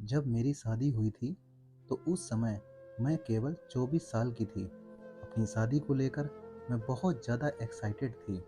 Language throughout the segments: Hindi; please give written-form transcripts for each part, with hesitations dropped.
जब मेरी शादी हुई थी तो उस समय मैं केवल 24 साल की थी। अपनी शादी को लेकर मैं बहुत ज़्यादा एक्साइटेड थी।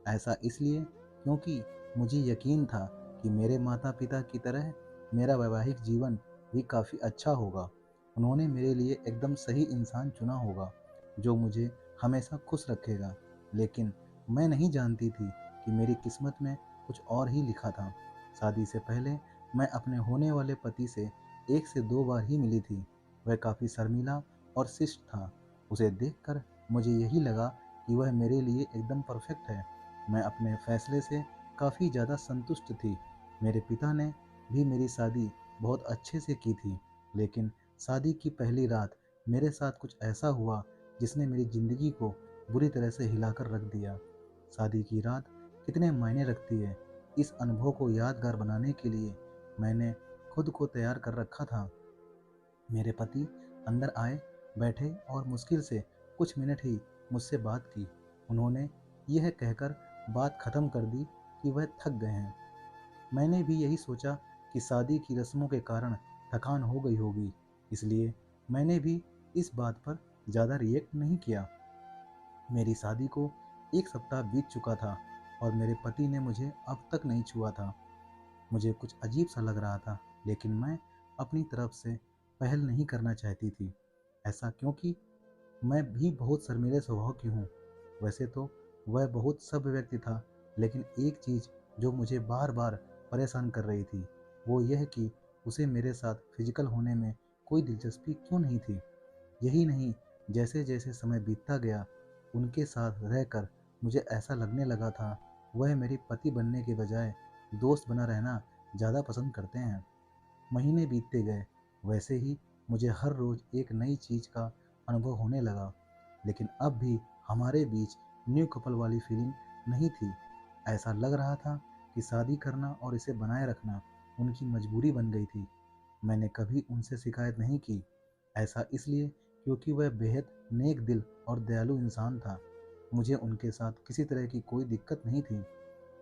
ऐसा इसलिए क्योंकि मुझे यकीन था कि मेरे माता-पिता की तरह मेरा वैवाहिक जीवन भी काफ़ी अच्छा होगा। उन्होंने मेरे लिए एकदम सही इंसान चुना होगा, जो मुझे हमेशा खुश रखेगा। लेकिन मैं नहीं जानती थी कि मेरी किस्मत में कुछ और ही लिखा था। शादी से पहले मैं अपने होने वाले पति से 1 से 2 बार ही मिली थी। वह काफ़ी शर्मीला और शिष्ट था। उसे देखकर मुझे यही लगा कि वह मेरे लिए एकदम परफेक्ट है। मैं अपने फैसले से काफ़ी ज़्यादा संतुष्ट थी। मेरे पिता ने भी मेरी शादी बहुत अच्छे से की थी, लेकिन शादी की पहली रात मेरे साथ कुछ ऐसा हुआ जिसने मेरी ज़िंदगी को बुरी तरह से हिलाकर रख दिया। शादी की रात कितने मायने रखती है, इस अनुभव को यादगार बनाने के लिए मैंने खुद को तैयार कर रखा था। मेरे पति अंदर आए, बैठे और मुश्किल से कुछ मिनट ही मुझसे बात की। उन्होंने यह कहकर बात खत्म कर दी कि वह थक गए हैं। मैंने भी यही सोचा कि शादी की रस्मों के कारण थकान हो गई होगी, इसलिए मैंने भी इस बात पर ज़्यादा रिएक्ट नहीं किया। मेरी शादी को 1 सप्ताह बीत चुका था और मेरे पति ने मुझे अब तक नहीं छुआ था। मुझे कुछ अजीब सा लग रहा था, लेकिन मैं अपनी तरफ से पहल नहीं करना चाहती थी। ऐसा क्योंकि मैं भी बहुत शर्मीले स्वभाव की हूँ। वैसे तो वह बहुत सभ्य व्यक्ति था, लेकिन एक चीज़ जो मुझे बार-बार परेशान कर रही थी, वो यह कि उसे मेरे साथ फिजिकल होने में कोई दिलचस्पी क्यों नहीं थी। यही नहीं, जैसे-जैसे समय बीतता गया, उनके साथ रहकर मुझे ऐसा लगने लगा था, वह मेरे पति बनने के बजाय दोस्त बना रहना ज़्यादा पसंद करते हैं। महीने बीतते गए, वैसे ही मुझे हर रोज़ एक नई चीज़ का अनुभव होने लगा, लेकिन अब भी हमारे बीच न्यू कपल वाली फीलिंग नहीं थी। ऐसा लग रहा था कि शादी करना और इसे बनाए रखना उनकी मजबूरी बन गई थी। मैंने कभी उनसे शिकायत नहीं की, ऐसा इसलिए क्योंकि वह बेहद नेक दिल और दयालु इंसान था। मुझे उनके साथ किसी तरह की कोई दिक्कत नहीं थी,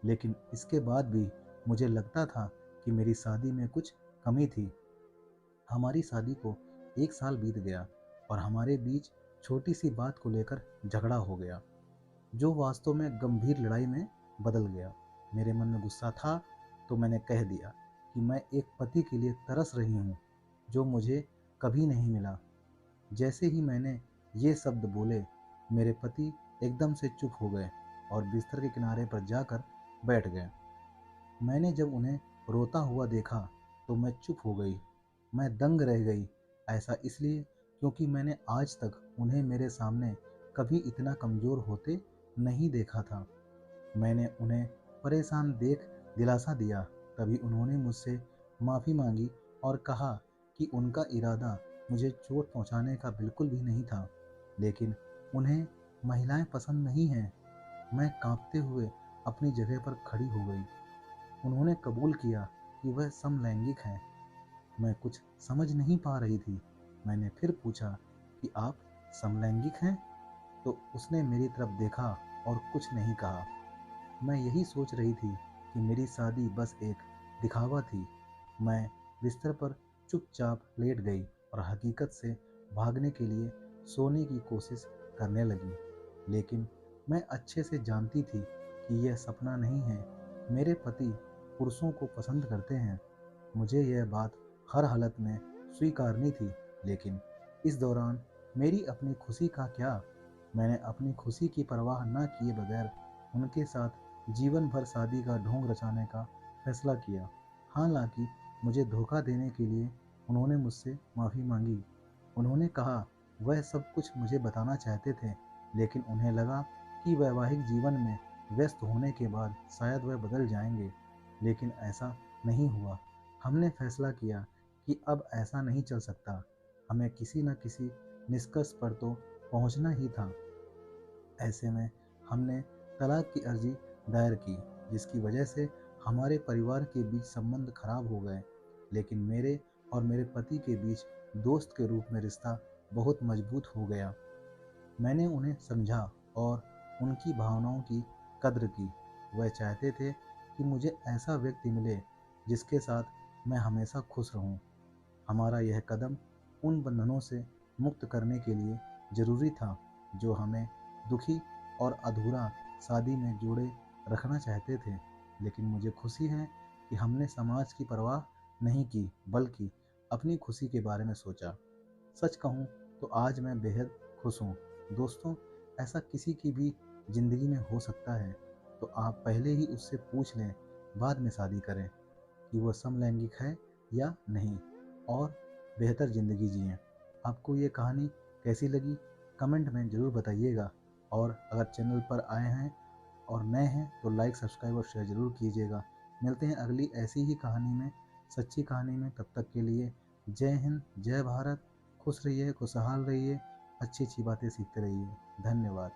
लेकिन इसके बाद भी मुझे लगता था कि मेरी शादी में कुछ कमी थी। हमारी शादी को 1 साल बीत गया और हमारे बीच छोटी सी बात को लेकर झगड़ा हो गया, जो वास्तव में गंभीर लड़ाई में बदल गया। मेरे मन में गुस्सा था, तो मैंने कह दिया कि मैं एक पति के लिए तरस रही हूँ, जो मुझे कभी नहीं मिला। जैसे ही मैंने ये शब्द बोले, मेरे पति एकदम से चुप हो गए और बिस्तर के किनारे पर जाकर बैठ गए। मैंने जब उन्हें रोता हुआ देखा तो मैं चुप हो गई। मैं दंग रह गई। ऐसा इसलिए क्योंकि मैंने आज तक उन्हें मेरे सामने कभी इतना कमज़ोर होते नहीं देखा था। मैंने उन्हें परेशान देख दिलासा दिया। तभी उन्होंने मुझसे माफ़ी मांगी और कहा कि उनका इरादा मुझे चोट पहुंचाने का बिल्कुल भी नहीं था, लेकिन उन्हें महिलाएं पसंद नहीं हैं। मैं कांपते हुए अपनी जगह पर खड़ी हो गई। उन्होंने कबूल किया कि वह समलैंगिक हैं। मैं कुछ समझ नहीं पा रही थी। मैंने फिर पूछा कि आप समलैंगिक हैं? तो उसने मेरी तरफ देखा और कुछ नहीं कहा। मैं यही सोच रही थी कि मेरी शादी बस एक दिखावा थी। मैं बिस्तर पर चुपचाप लेट गई और हकीकत से भागने के लिए सोने की कोशिश करने लगी। लेकिन मैं अच्छे से जानती थी कि यह सपना नहीं है। मेरे पति पुरुषों को पसंद करते हैं। मुझे यह बात हर हालत में स्वीकारनी थी, लेकिन इस दौरान मेरी अपनी खुशी का क्या? मैंने अपनी खुशी की परवाह न किए बगैर उनके साथ जीवन भर शादी का ढोंग रचाने का फैसला किया। हालांकि मुझे धोखा देने के लिए उन्होंने मुझसे माफ़ी मांगी। उन्होंने कहा वह सब कुछ मुझे बताना चाहते थे, लेकिन उन्हें लगा कि वैवाहिक जीवन में व्यस्त होने के बाद शायद वह बदल जाएंगे, लेकिन ऐसा नहीं हुआ। हमने फैसला किया कि अब ऐसा नहीं चल सकता। हमें किसी न किसी निष्कर्ष पर तो पहुंचना ही था। ऐसे में हमने तलाक की अर्जी दायर की, जिसकी वजह से हमारे परिवार के बीच संबंध खराब हो गए। लेकिन मेरे और मेरे पति के बीच दोस्त के रूप में रिश्ता बहुत मजबूत हो गया। मैंने उन्हें समझा और उनकी भावनाओं की कद्र की। वह चाहते थे कि मुझे ऐसा व्यक्ति मिले जिसके साथ मैं हमेशा खुश रहूं। हमारा यह कदम उन बंधनों से मुक्त करने के लिए ज़रूरी था जो हमें दुखी और अधूरा शादी में जोड़े रखना चाहते थे। लेकिन मुझे खुशी है कि हमने समाज की परवाह नहीं की, बल्कि अपनी खुशी के बारे में सोचा। सच कहूँ तो आज मैं बेहद खुश हूँ। दोस्तों, ऐसा किसी की भी ज़िंदगी में हो सकता है, तो आप पहले ही उससे पूछ लें, बाद में शादी करें कि वो समलैंगिक है या नहीं, और बेहतर ज़िंदगी जिएँ। आपको ये कहानी कैसी लगी? कमेंट में ज़रूर बताइएगा, और अगर चैनल पर आए हैं और नए हैं तो लाइक, सब्सक्राइब और शेयर ज़रूर कीजिएगा। मिलते हैं अगली ऐसी ही कहानी में, सच्ची कहानी में। तब तक के लिए जय हिंद, जय भारत। खुश रहिए, खुशहाल रहिए, अच्छी अच्छी बातें सीखते रहिए। धन्यवाद।